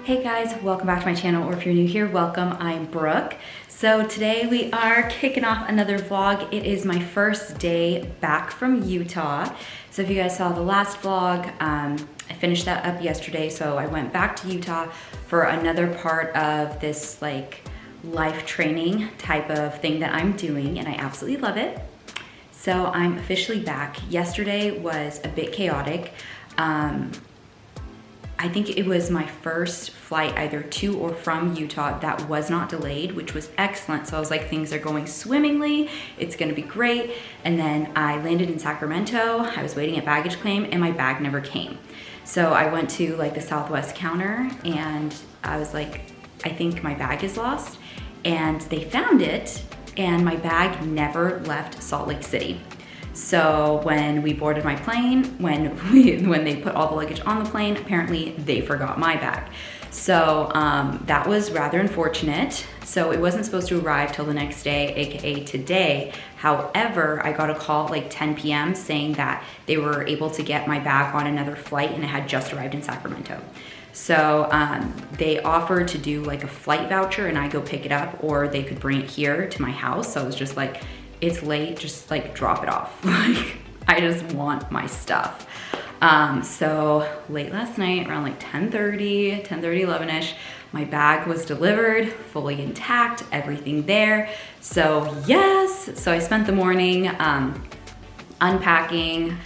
Hey guys, welcome back to my channel, or if you're new here, welcome. I'm Brooke. So today we are kicking off another vlog. It is my first day back from Utah. So if you guys saw the last vlog, I finished that up yesterday. So I went back to Utah for another part of this like life training type of thing that I'm doing, and I absolutely love it. So I'm officially back. Yesterday was a bit chaotic. I think it was my first flight either to or from Utah that was not delayed, which was excellent. So I was like, things are going swimmingly, it's gonna be great. And then I landed in Sacramento, I was waiting at baggage claim and my bag never came. So I went to like the Southwest counter and I was like, I think my bag is lost. And they found it and my bag never left Salt Lake City. So when we boarded my plane, when they put all the luggage on the plane, apparently they forgot my bag. So that was rather unfortunate. So it wasn't supposed to arrive till the next day, AKA today. However, I got a call at like 10 p.m. saying that they were able to get my bag on another flight and it had just arrived in Sacramento. So they offered to do like a flight voucher and I go pick it up, or they could bring it here to my house. So I was just like, it's late, just like drop it off. Like, I just want my stuff. So late last night, around like 10:30, 11ish, my bag was delivered, fully intact, everything there. So yes, so I spent the morning unpacking,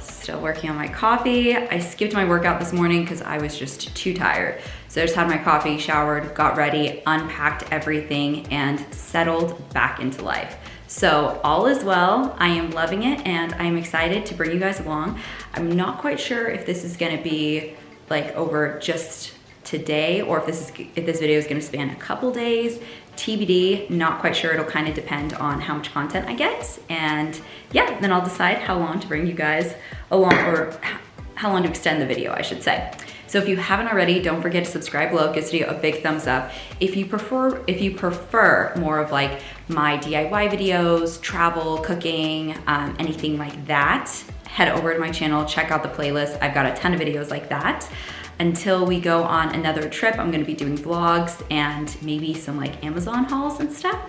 still working on my coffee. I skipped my workout this morning because I was just too tired. So I just had my coffee, showered, got ready, unpacked everything, and settled back into life. So all is well, I am loving it, and I'm excited to bring you guys along. I'm not quite sure if this is gonna be like over just today, or if this video is gonna span a couple days. TBD, not quite sure. It'll kind of depend on how much content I get. And yeah, then I'll decide how long to bring you guys along, or how long to extend the video, I should say. So if you haven't already, don't forget to subscribe below, give this video a big thumbs up. If you prefer more of like my DIY videos, travel, cooking, anything like that, head over to my channel, check out the playlist. I've got a ton of videos like that. Until we go on another trip, I'm gonna be doing vlogs and maybe some like Amazon hauls and stuff.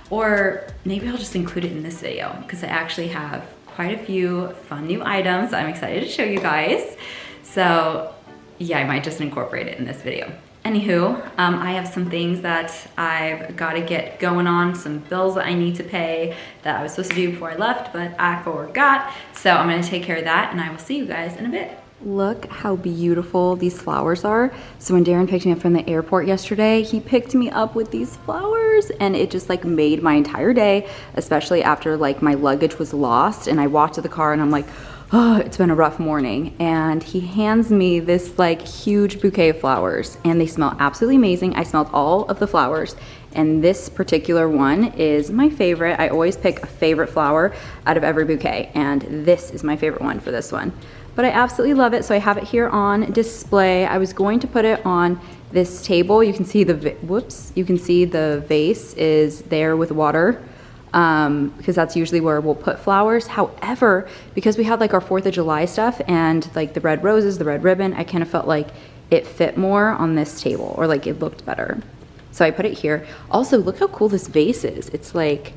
Or maybe I'll just include it in this video because I actually have quite a few fun new items I'm excited to show you guys. So yeah, I might just incorporate it in this video. Anywho, I have some things that I've got to get going on, some bills that I need to pay that I was supposed to do before I left, but I forgot. So I'm gonna take care of that and I will see you guys in a bit. Look how beautiful these flowers are. So when Darren picked me up from the airport yesterday, he picked me up with these flowers and it just like made my entire day, especially after like my luggage was lost and I walked to the car and I'm like, oh, it's been a rough morning. And he hands me this like huge bouquet of flowers and they smell absolutely amazing. I smelled all of the flowers and this particular one is my favorite. I always pick a favorite flower out of every bouquet and this is my favorite one for this one. But I absolutely love it, so I have it here on display. I was going to put it on this table. You can see you can see the vase is there with water, because that's usually where we'll put flowers. However, because we had like our 4th of July stuff and like the red roses, the red ribbon, I kind of felt like it fit more on this table, or like it looked better. So I put it here. Also, look how cool this vase is. It's like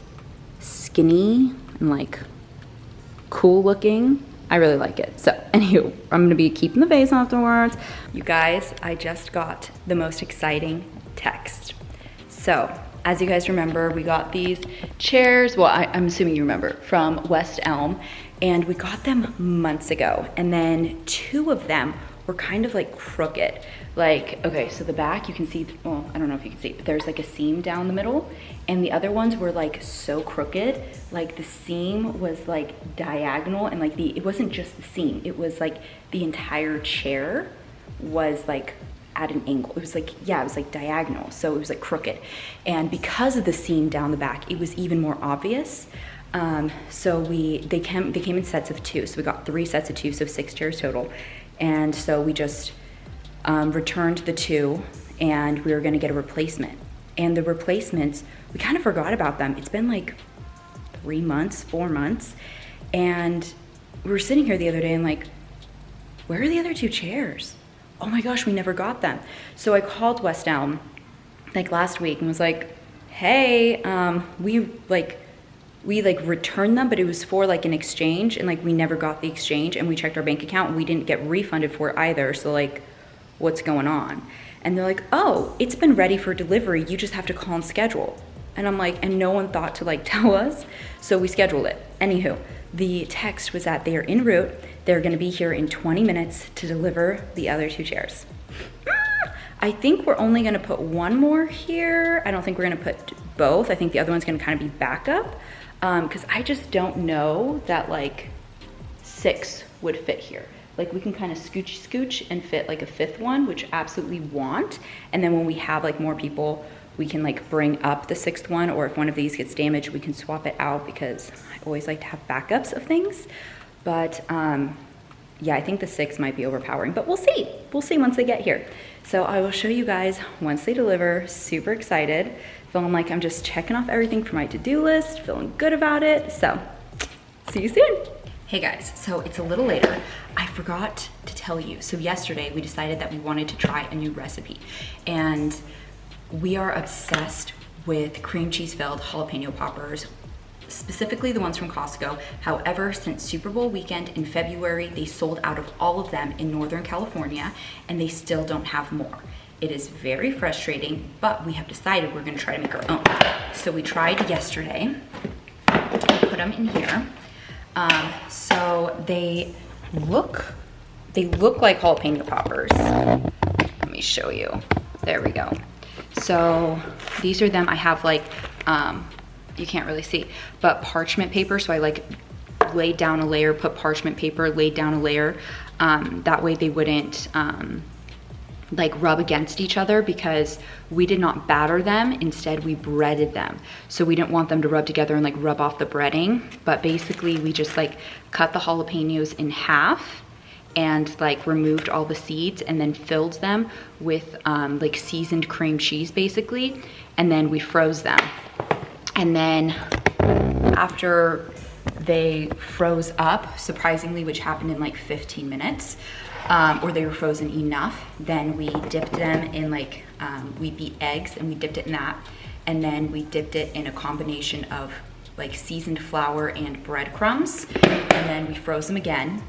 skinny and like cool looking. I really like it. So anywho, I'm gonna be keeping the vase afterwards. You guys, I just got the most exciting text. So as you guys remember, we got these chairs, well, I'm assuming you remember, from West Elm, and we got them months ago. And then 2 of them were kind of like crooked. Like, okay, so the back, you can see, well, I don't know if you can see, but there's like a seam down the middle, and the other ones were like so crooked, like the seam was like diagonal, and like it wasn't just the seam, it was like the entire chair was like at an angle. It was like, yeah, it was like diagonal, so it was like crooked. And because of the seam down the back, it was even more obvious. So they came in sets of 2, so we got 3 sets of 2, so 6 chairs total. And so we just returned the 2 and we were gonna get a replacement. And the replacements, we kind of forgot about them. It's been like 3 months, 4 months. And we were sitting here the other day and like, where are the other 2 chairs? oh my gosh, we never got them. So I called West Elm like last week and was like, hey, we returned them, but it was for like an exchange, and like we never got the exchange, and we checked our bank account and we didn't get refunded for it either. So like, what's going on? And they're like, oh, it's been ready for delivery. You just have to call and schedule. And I'm like, and no one thought to like tell us. So we scheduled it. Anywho, the text was that they are en route. They're gonna be here in 20 minutes to deliver the other 2 chairs. I think we're only gonna put one more here. I don't think we're gonna put both. I think the other one's gonna kind of be backup, because I just don't know that like 6 would fit here. Like we can kind of scooch and fit like a 5th one, which I absolutely want. And then when we have like more people, we can like bring up the 6th one, or if one of these gets damaged, we can swap it out, because I always like to have backups of things. But yeah, I think the 6 might be overpowering, but we'll see. We'll see once they get here. So I will show you guys once they deliver. Super excited. Feeling like I'm just checking off everything for my to-do list, feeling good about it. So see you soon. Hey guys, so it's a little later. I forgot to tell you. So yesterday we decided that we wanted to try a new recipe, and we are obsessed with cream cheese filled jalapeno poppers, specifically the ones from Costco. However, since Super Bowl weekend in February, they sold out of all of them in Northern California, and they still don't have more. It is very frustrating, but we have decided we're gonna try to make our own. So we tried yesterday. Put them in here. So they look like jalapeno poppers. Let me show you. There we go. So these are them. I have like, you can't really see, but parchment paper. So I like laid down a layer, put parchment paper, laid down a layer. That way they wouldn't like rub against each other, because we did not batter them. Instead, we breaded them. So we didn't want them to rub together and like rub off the breading. But basically we just like cut the jalapenos in half and like removed all the seeds, and then filled them with like seasoned cream cheese basically. And then we froze them. And then after they froze up, surprisingly, which happened in like 15 minutes, or they were frozen enough, then we dipped them in like, we beat eggs and we dipped it in that. And then we dipped it in a combination of like seasoned flour and breadcrumbs. And then we froze them again.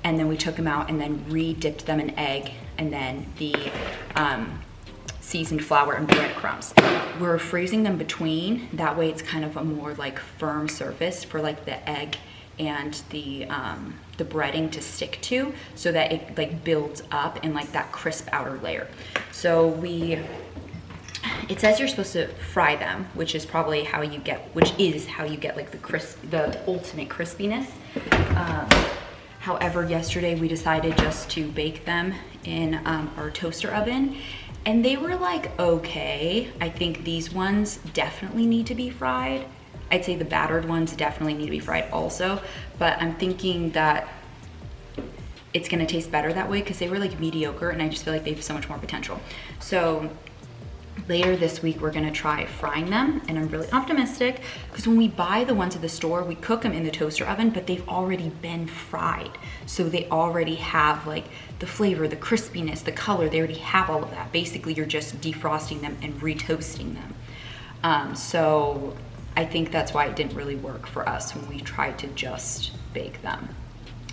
And then we took them out and then re-dipped them in egg, and then the seasoned flour and breadcrumbs. We're freezing them between, that way it's kind of a more like firm surface for like the egg and the breading to stick to, so that it like builds up in like that crisp outer layer. So it says you're supposed to fry them, which is probably how you get, like the ultimate crispiness. However, yesterday we decided just to bake them in our toaster oven, and they were like, okay. I think these ones definitely need to be fried. I'd say the battered ones definitely need to be fried also, but I'm thinking that it's gonna taste better that way, because they were like mediocre, and I just feel like they have so much more potential. So later this week we're gonna try frying them, and I'm really optimistic, because when we buy the ones at the store, we cook them in the toaster oven, but they've already been fried. So they already have like the flavor, the crispiness, the color, they already have all of that. Basically, you're just defrosting them and re-toasting them. So I think that's why it didn't really work for us when we tried to just bake them.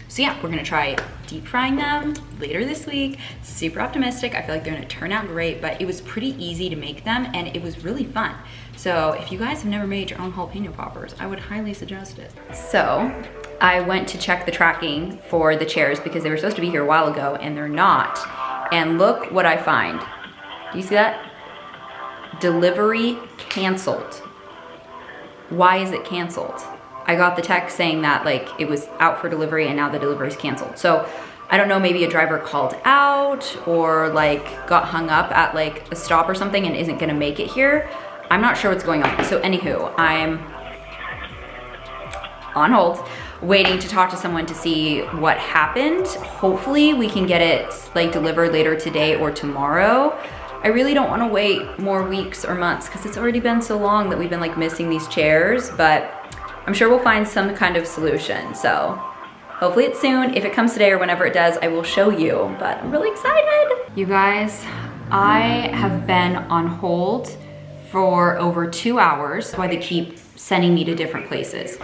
So yeah, we're gonna try deep frying them later this week. Super optimistic. I feel like they're gonna turn out great, but it was pretty easy to make them, and it was really fun. So if you guys have never made your own jalapeno poppers, I would highly suggest it. So I went to check the tracking for the chairs, because they were supposed to be here a while ago, and they're not. And look what I find. Do you see that? Delivery canceled. Why is it canceled? I got the text saying that like it was out for delivery, and now the delivery is canceled. So I don't know, maybe a driver called out or like got hung up at like a stop or something and isn't gonna make it here. I'm not sure what's going on. So anywho, I'm on hold, waiting to talk to someone to see what happened. Hopefully we can get it like delivered later today or tomorrow. I really don't want to wait more weeks or months, because it's already been so long that we've been like missing these chairs, but I'm sure we'll find some kind of solution. So hopefully it's soon. If it comes today or whenever it does, I will show you, but I'm really excited. You guys, I have been on hold for over 2 hours. That's why they keep sending me to different places.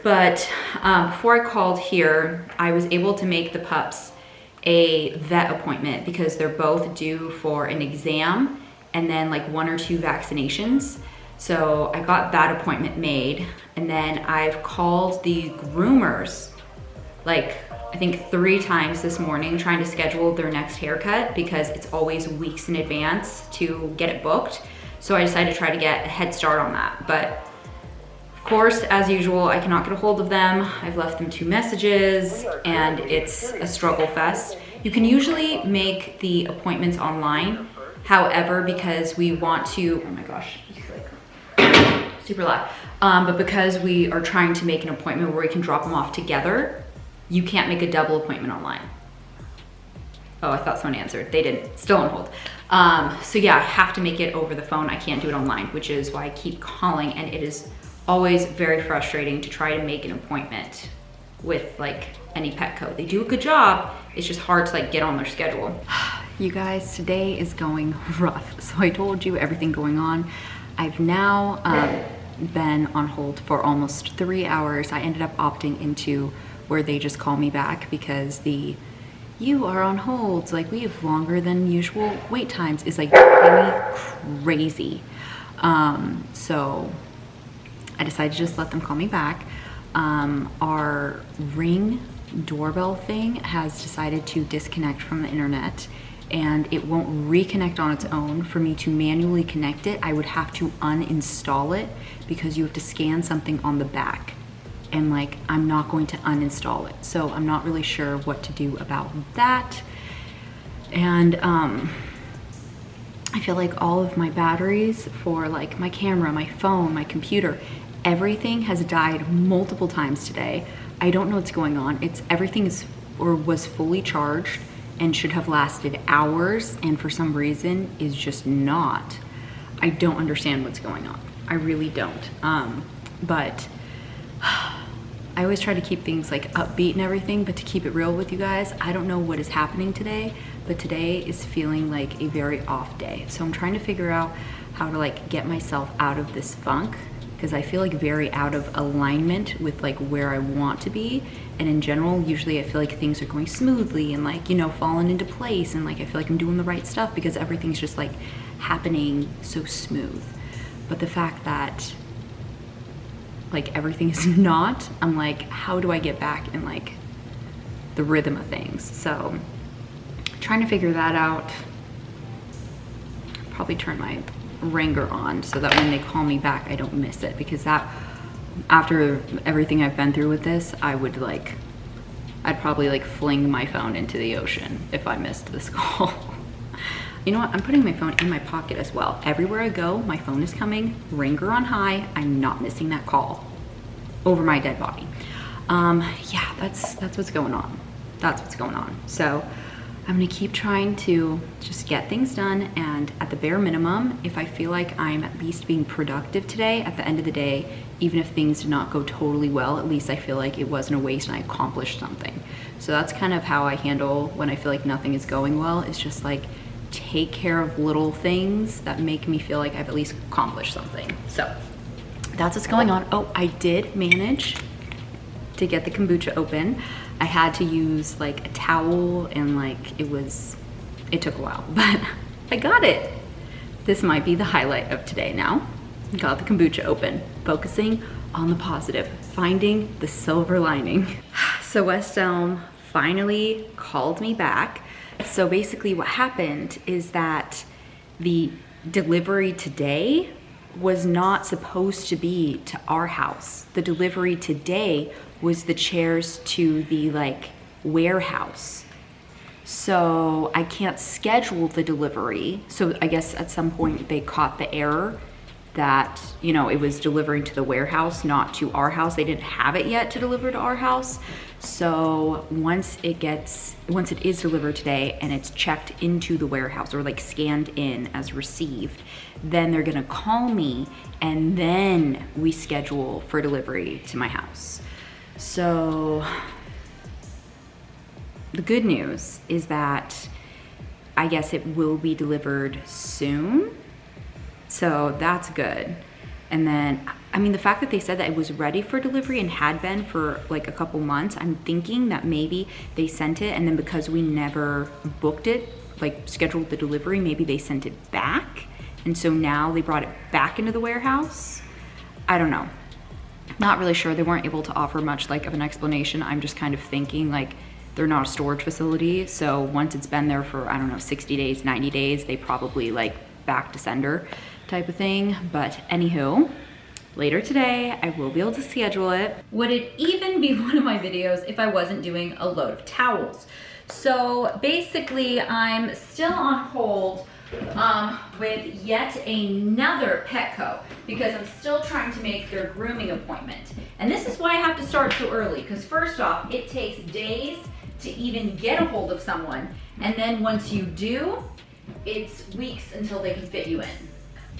But before I called here, I was able to make the pups a vet appointment because they're both due for an exam and then like 1 or 2 vaccinations. So I got that appointment made, and then I've called the groomers like I think 3 times this morning trying to schedule their next haircut because it's always weeks in advance to get it booked. So I decided to try to get a head start on that. But of course, as usual, I cannot get a hold of them. I've left them 2 messages and it's a struggle fest. You can usually make the appointments online. However, because we want to, oh my gosh, it's like super loud. But because we are trying to make an appointment where we can drop them off together, you can't make a double appointment online. Oh, I thought someone answered. They didn't, still on hold. So yeah, I have to make it over the phone. I can't do it online, which is why I keep calling, and it is always very frustrating to try to make an appointment with like any Petco. They do a good job. It's just hard to like get on their schedule. You guys, today is going rough. So I told you everything going on. I've now been on hold for almost 3 hours. I ended up opting into where they just call me back because you are on hold, like we have longer than usual wait times is like driving me crazy. So I decided to just let them call me back. Our Ring doorbell thing has decided to disconnect from the internet, and it won't reconnect on its own. For me to manually connect it, I would have to uninstall it because you have to scan something on the back. And like, I'm not going to uninstall it. So I'm not really sure what to do about that. And I feel like all of my batteries for like my camera, my phone, my computer, everything has died multiple times today. I don't know what's going on. Everything was fully charged and should have lasted hours, and for some reason is just not. I don't understand what's going on. I really don't. But I always try to keep things like upbeat and everything, but to keep it real with you guys, I don't know what is happening today, but today is feeling like a very off day. So I'm trying to figure out how to like get myself out of this funk, because I feel like very out of alignment with like where I want to be. And in general, usually I feel like things are going smoothly and like, you know, falling into place, and like I feel like I'm doing the right stuff because everything's just like happening so smooth. But the fact that like everything is not, I'm like, how do I get back in like the rhythm of things? So trying to figure that out. Probably turn my ringer on so that when they call me back, I don't miss it, because that, after everything I've been through with this, I'd probably like fling my phone into the ocean if I missed this call. You know what? I'm putting my phone in my pocket as well. Everywhere I go, my phone is coming, ringer on high. I'm not missing that call over my dead body. Yeah, that's what's going on. That's what's going on. So I'm gonna keep trying to just get things done, and at the bare minimum, if I feel like I'm at least being productive today, at the end of the day, even if things did not go totally well, at least I feel like it wasn't a waste and I accomplished something. So that's kind of how I handle when I feel like nothing is going well. It's just like, take care of little things that make me feel like I've at least accomplished something. So that's what's going on. Oh, I did manage to get the kombucha open. I had to use like a towel, and like it took a while, but I got it. This might be the highlight of today now. Got the kombucha open, focusing on the positive, finding the silver lining. So West Elm finally called me back. So basically what happened is that the delivery today was not supposed to be to our house. The delivery today was the chairs to the like warehouse. So I can't schedule the delivery. So I guess at some point they caught the error that, you know, it was delivering to the warehouse, not to our house. They didn't have it yet to deliver to our house. So once it is delivered today and it's checked into the warehouse or like scanned in as received, then they're gonna call me and then we schedule for delivery to my house. So the good news is that I guess it will be delivered soon. So that's good. And then, I mean, the fact that they said that it was ready for delivery and had been for like a couple months, I'm thinking that maybe they sent it and then because we never booked it, like scheduled the delivery, maybe they sent it back. And so now they brought it back into the warehouse. I don't know. Not really sure. They weren't able to offer much like of an explanation. I'm just kind of thinking like they're not a storage facility. So once it's been there for, I don't know, 60 days, 90 days, they probably like back to sender type of thing. But anywho, later today, I will be able to schedule it. Would it even be one of my videos if I wasn't doing a load of towels? So basically, I'm still on hold with yet another Petco because I'm still trying to make their grooming appointment. And this is why I have to start so early, because first off, it takes days to even get a hold of someone. And then once you do, it's weeks until they can fit you in.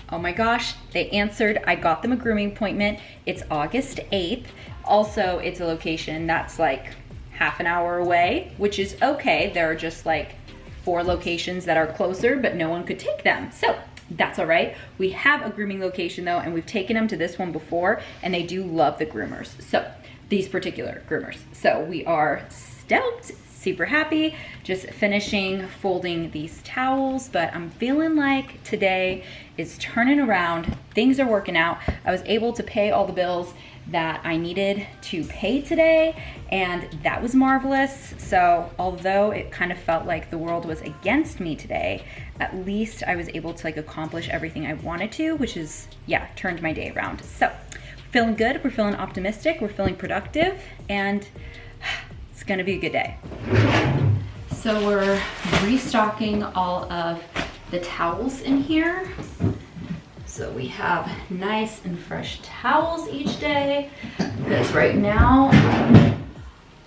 Oh my gosh, they answered. I got them a grooming appointment. It's August 8th. Also, it's a location that's like half an hour away, which is okay. There are just like 4 locations that are closer, but no one could take them. So that's all right. We have a grooming location though, and we've taken them to this one before, and they do love the groomers. So these particular groomers. So we are stoked, super happy, just finishing folding these towels, but I'm feeling like today is turning around. Things are working out. I was able to pay all the bills that I needed to pay today, and that was marvelous. So although it kind of felt like the world was against me today, at least I was able to like accomplish everything I wanted to, which is, yeah, turned my day around. So feeling good, we're feeling optimistic, we're feeling productive, and it's gonna be a good day. So we're restocking all of the towels in here. So we have nice and fresh towels each day, because right now,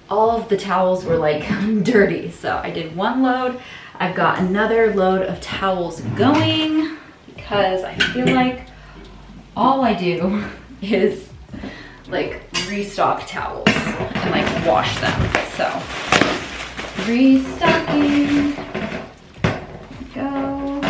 all of the towels were like dirty. So I did one load. I've got another load of towels going because I feel like all I do is like restock towels and like wash them. So restocking, go.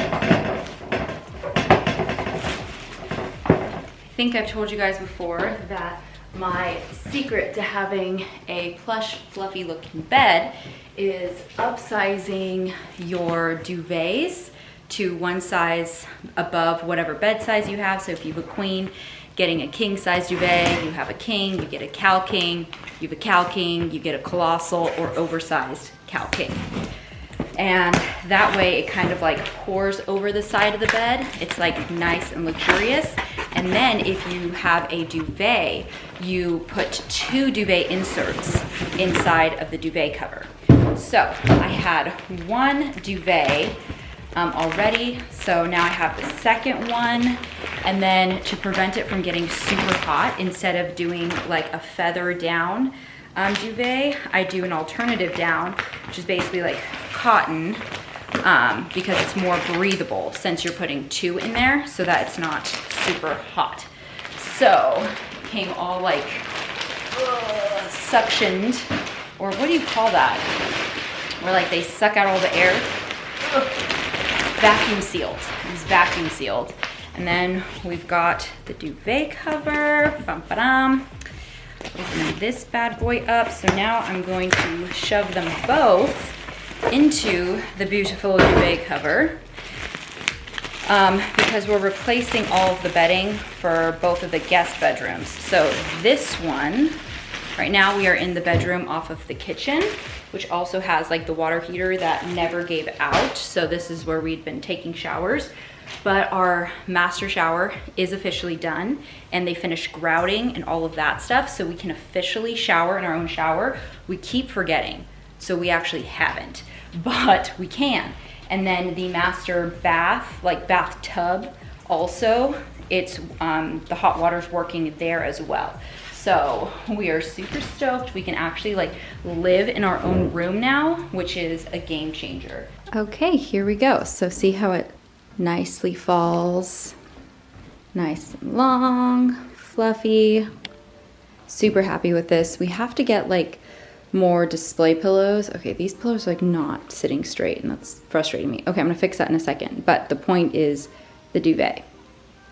I think I've told you guys before that my secret to having a plush, fluffy looking bed is upsizing your duvets to one size above whatever bed size you have. So if you have a queen, getting a king size duvet, you have a king, you get a cow king, you have a cow king, you get a colossal or oversized cow king. And that way it kind of like pours over the side of the bed. It's like nice and luxurious. And then if you have a duvet, you put 2 duvet inserts inside of the duvet cover. So I had 1 duvet already, so now I have the second one. And then to prevent it from getting super hot, instead of doing like a feather down duvet, I do an alternative down, which is basically like cotton, because it's more breathable since you're putting 2 in there so that it's not super hot. So it came all like suctioned, or what do you call that? Where like they suck out all the air. Vacuum sealed. It's vacuum sealed. And then we've got the duvet cover. Bum-ba-dum. Open this bad boy up. So now I'm going to shove them both into the beautiful duvet cover, because we're replacing all of the bedding for both of the guest bedrooms. So this one, right now we are in the bedroom off of the kitchen, which also has like the water heater that never gave out. So this is where we'd been taking showers. But our master shower is officially done, and they finished grouting and all of that stuff, so we can officially shower in our own shower. We keep forgetting, so we actually haven't, but we can. And then the master bath, like bathtub, also, it's the hot water's working there as well. So we are super stoked. We can actually like live in our own room now, which is a game changer. Okay, here we go. So see how it nicely falls, nice and long, fluffy. Super happy with this. We have to get like more display pillows. Okay, these pillows are like not sitting straight and that's frustrating me. Okay, I'm gonna fix that in a second. But the point is the duvet.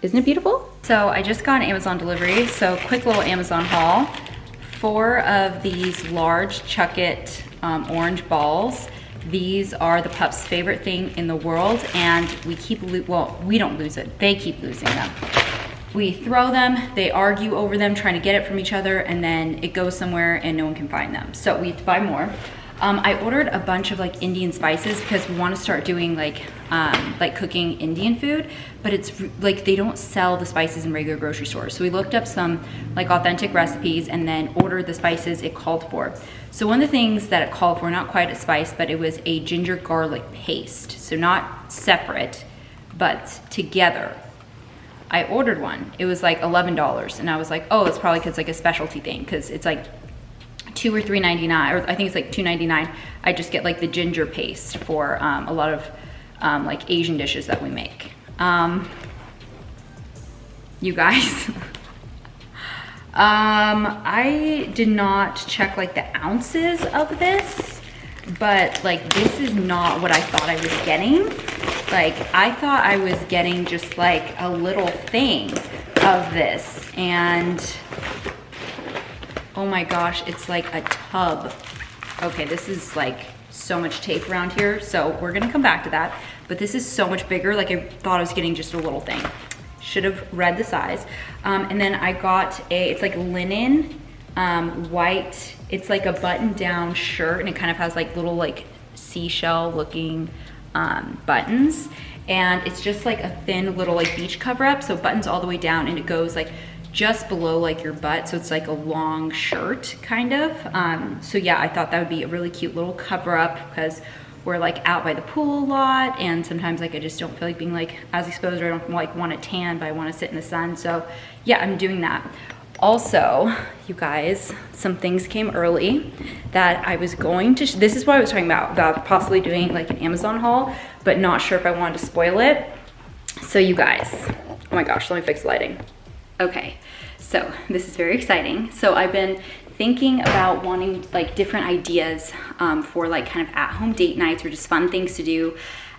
Isn't it beautiful? So I just got an Amazon delivery. So quick little Amazon haul. 4 of these large Chuck It orange balls. These are the pup's favorite thing in the world, and we keep, well, we don't lose it. They keep losing them. We throw them, they argue over them, trying to get it from each other, and then it goes somewhere and no one can find them. So we have to buy more. I ordered a bunch of like Indian spices because we want to start doing like cooking Indian food, but it's like they don't sell the spices in regular grocery stores. So we looked up some like authentic recipes and then ordered the spices it called for. So one of the things that it called for, not quite a spice, but it was a ginger garlic paste. So not separate, but together. I ordered one. It was like $11, and I was like, oh, it's probably because it's like a specialty thing, because it's like $2 or $3.99, or I think it's like $2.99. I just get like the ginger paste for a lot of like Asian dishes that we make. You guys, I did not check like the ounces of this, but like this is not what I thought I was getting. Like I thought I was getting just like a little thing of this, and oh my gosh, it's like a tub. Okay, this is like so much tape around here, so we're gonna come back to that. But this is so much bigger. Like I thought I was getting just a little thing. Should have read the size. And then I got it's like linen, white. It's like a button-down shirt, and it kind of has like little like seashell looking buttons. And it's just like a thin little like beach cover up. So it buttons all the way down, and it goes like just below like your butt, so it's like a long shirt kind of. So yeah, I thought that would be a really cute little cover up because we're like out by the pool a lot, and sometimes like I just don't feel like being like as exposed, or I don't like want to tan, but I want to sit in the sun. So yeah, I'm doing that. Also, you guys, some things came early that I was going to, this is what I was talking about possibly doing like an Amazon haul, but not sure if I wanted to spoil it. So you guys, oh my gosh, let me fix the lighting. Okay, so this is very exciting. So I've been thinking about wanting like different ideas for like kind of at-home date nights or just fun things to do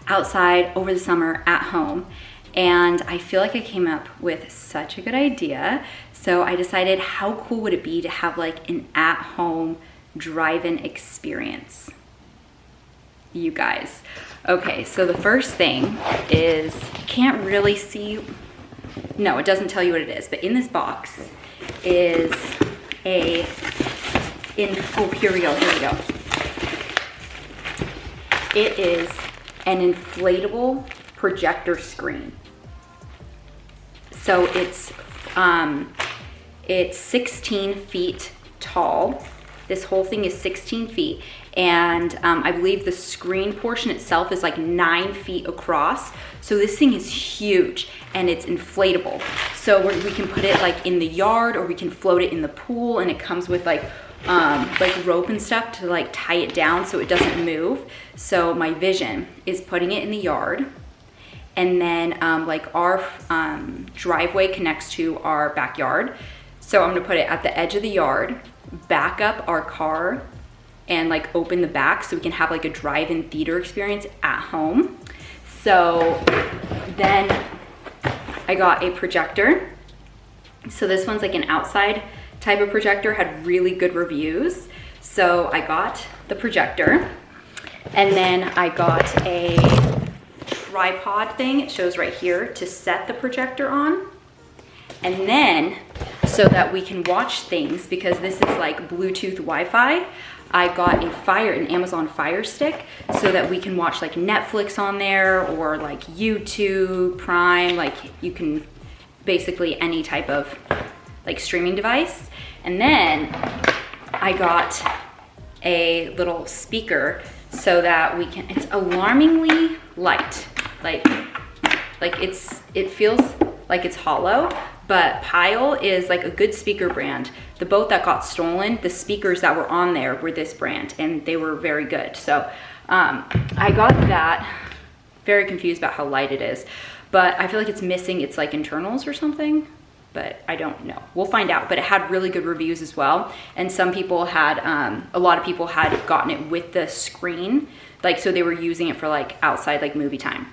outside over the summer at home. And I feel like I came up with such a good idea. So I decided, how cool would it be to have like an at-home drive-in experience? You guys. Okay, so the first thing is, you can't really see, no, it doesn't tell you what it is, but in this box is here we go. It is an inflatable projector screen. So it's 16 feet tall. This whole thing is 16 feet. And I believe the screen portion itself is like 9 feet across. So this thing is huge, and it's inflatable. So we can put it like in the yard, or we can float it in the pool, and it comes with like rope and stuff to like tie it down so it doesn't move. So my vision is putting it in the yard, and then like our driveway connects to our backyard. So I'm gonna put it at the edge of the yard, back up our car, and like open the back so we can have like a drive-in theater experience at home. So then I got a projector. So this one's like an outside type of projector, had really good reviews. So I got the projector, and then I got a tripod thing, it shows right here, to set the projector on. And then so that we can watch things, because this is like Bluetooth Wi-Fi, I got an Amazon Fire Stick, so that we can watch like Netflix on there, or like YouTube, Prime, like you can basically any type of like streaming device. And then I got a little speaker so that we can, it's alarmingly light. Like it feels like it's hollow, but Pyle is like a good speaker brand. The boat that got stolen, the speakers that were on there were this brand, and they were very good. So I got that. Very confused about how light it is, but I feel like it's missing its like internals or something. but I don't know. We'll find out, but it had really good reviews as well. And some people had, a lot of people had gotten it with the screen, like, so they were using it for like outside, like movie time.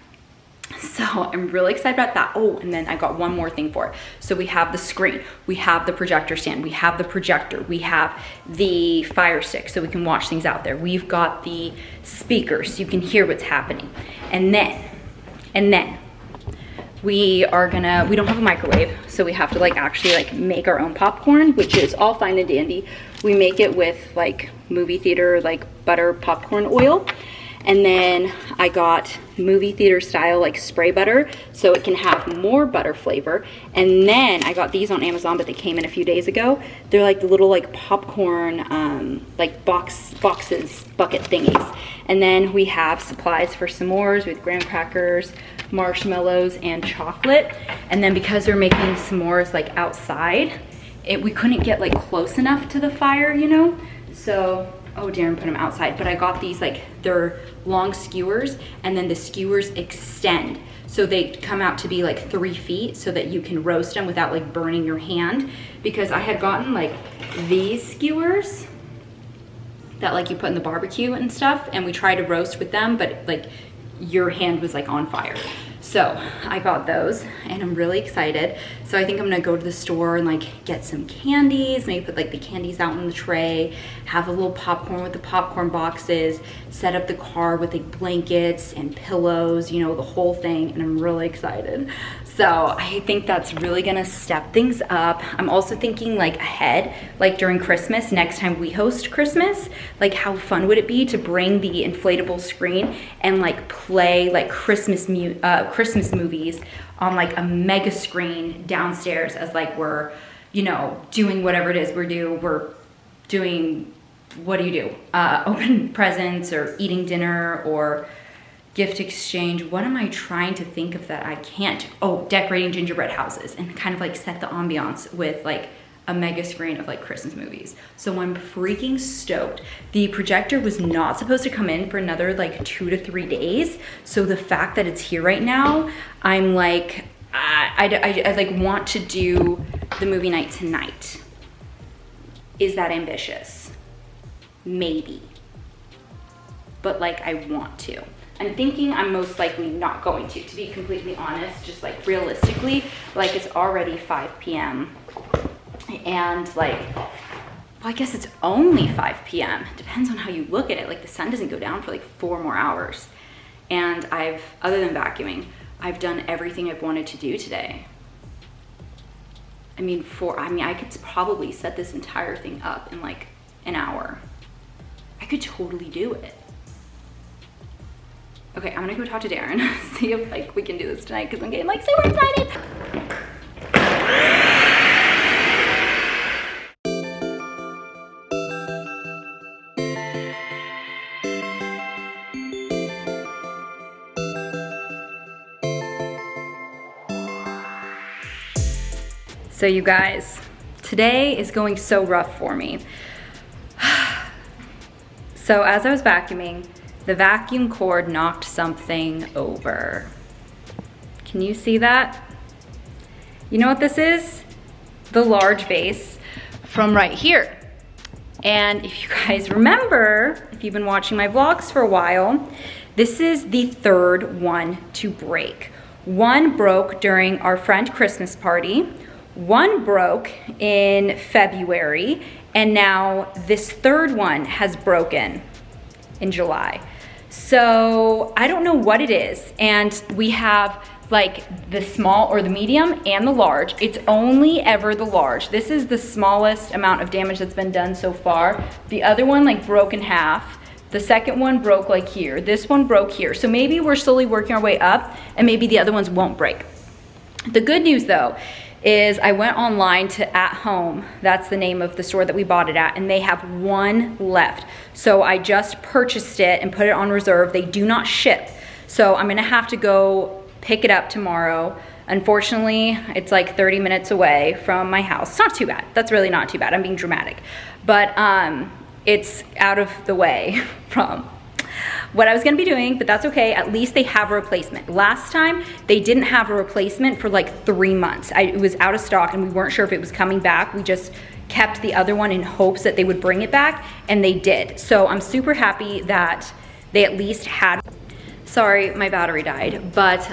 So I'm really excited about that. Oh, and then I got one more thing for it. So we have the screen, we have the projector stand, we have the projector, we have the Fire Stick so we can watch things out there. We've got the speakers so you can hear what's happening. And then we don't have a microwave, so we have to like actually like make our own popcorn, which is all fine and dandy. We make it with like movie theater, like butter popcorn oil. And then I got movie theater style like spray butter so it can have more butter flavor. And then I got these on Amazon, but they came in a few days ago. They're like the little like popcorn like boxes, bucket thingies. And then we have supplies for s'mores with graham crackers, marshmallows, and chocolate. And then because we're making s'mores like outside, we couldn't get like close enough to the fire, you know? So, oh, Darren put them outside, but I got these like, they're long skewers, and then the skewers extend. So they come out to be like 3 feet so that you can roast them without like burning your hand. Because I had gotten like these skewers that like you put in the barbecue and stuff, and we tried to roast with them, but like your hand was like on fire. So I got those and I'm really excited. So I think I'm gonna go to the store and like get some candies, maybe put like the candies out in the tray, have a little popcorn with the popcorn boxes, set up the car with like blankets and pillows, you know, the whole thing, and I'm really excited. So I think that's really gonna step things up. I'm also thinking like ahead, like during Christmas, next time we host Christmas, like how fun would it be to bring the inflatable screen and like play like Christmas movies on like a mega screen downstairs as like we're, you know, doing whatever it is we're doing, what do you do? Open presents or eating dinner or gift exchange. What am I trying to think of that I can't? Oh, decorating gingerbread houses and kind of like set the ambiance with like a mega screen of like Christmas movies. So I'm freaking stoked. The projector was not supposed to come in for another like 2 to 3 days. So the fact that it's here right now, I'm like, I like want to do the movie night tonight. Is that ambitious? Maybe. But like I want to. I'm thinking I'm most likely not going to be completely honest, just like realistically, like it's already 5 p.m. and like, well, I guess it's only 5 p.m. Depends on how you look at it. Like the sun doesn't go down for like 4 more hours. And other than vacuuming, I've done everything I've wanted to do today. I mean, I could probably set this entire thing up in like an hour. I could totally do it. Okay, I'm gonna go talk to Darren, see if like we can do this tonight because I'm getting like super excited. So you guys, today is going so rough for me. So as I was vacuuming, the vacuum cord knocked something over. Can you see that? You know what this is? The large vase from right here. And if you guys remember, if you've been watching my vlogs for a while, this is the third one to break. One broke during our friend Christmas party, one broke in February, and now this third one has broken in July. So I don't know what it is. And we have like the small or the medium and the large. It's only ever the large. This is the smallest amount of damage that's been done so far. The other one like broke in half. The second one broke like here. This one broke here. So maybe we're slowly working our way up and maybe the other ones won't break. The good news though is I went online to At Home. That's the name of the store that we bought it at, and they have one left. So I just purchased it and put it on reserve. They do not ship. So I'm gonna have to go pick it up tomorrow. Unfortunately, it's like 30 minutes away from my house. It's not too bad. That's really not too bad. I'm being dramatic. But it's out of the way from what I was gonna be doing, but that's okay. At least they have a replacement. Last time, they didn't have a replacement for like 3 months. It was out of stock and we weren't sure if it was coming back. We just kept the other one in hopes that they would bring it back, and they did. So I'm super happy that they at least had, sorry, my battery died, but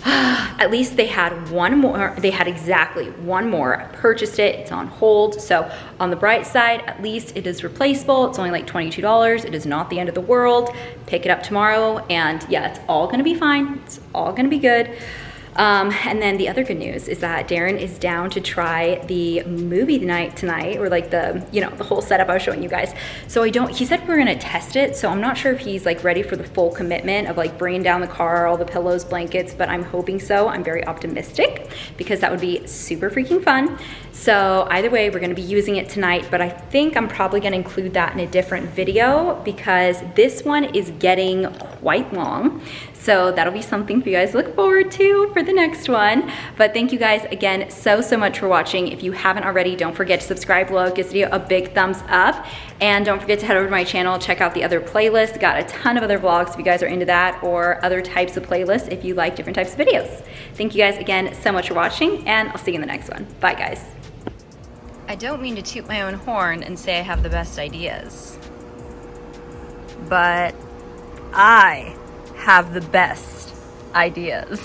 at least they had one more. They had exactly one more. I purchased it, it's on hold. So on the bright side, at least it is replaceable. It's only like $22. It is not the end of the world. Pick it up tomorrow and yeah, it's all gonna be fine. It's all gonna be good. And then the other good news is that Darren is down to try the movie night tonight, or like the, you know, the whole setup I was showing you guys. So he said we're gonna test it. So I'm not sure if he's like ready for the full commitment of like bringing down the car, all the pillows, blankets, but I'm hoping so. I'm very optimistic because that would be super freaking fun. So either way, we're gonna be using it tonight, but I think I'm probably gonna include that in a different video because this one is getting quite long. So that'll be something for you guys to look forward to for the next one. But thank you guys again so much for watching. If you haven't already, don't forget to subscribe below, give this video a big thumbs up. And don't forget to head over to my channel, check out the other playlists. Got a ton of other vlogs if you guys are into that, or other types of playlists if you like different types of videos. Thank you guys again so much for watching, and I'll see you in the next one. Bye guys. I don't mean to toot my own horn and say I have the best ideas, but I have the best ideas.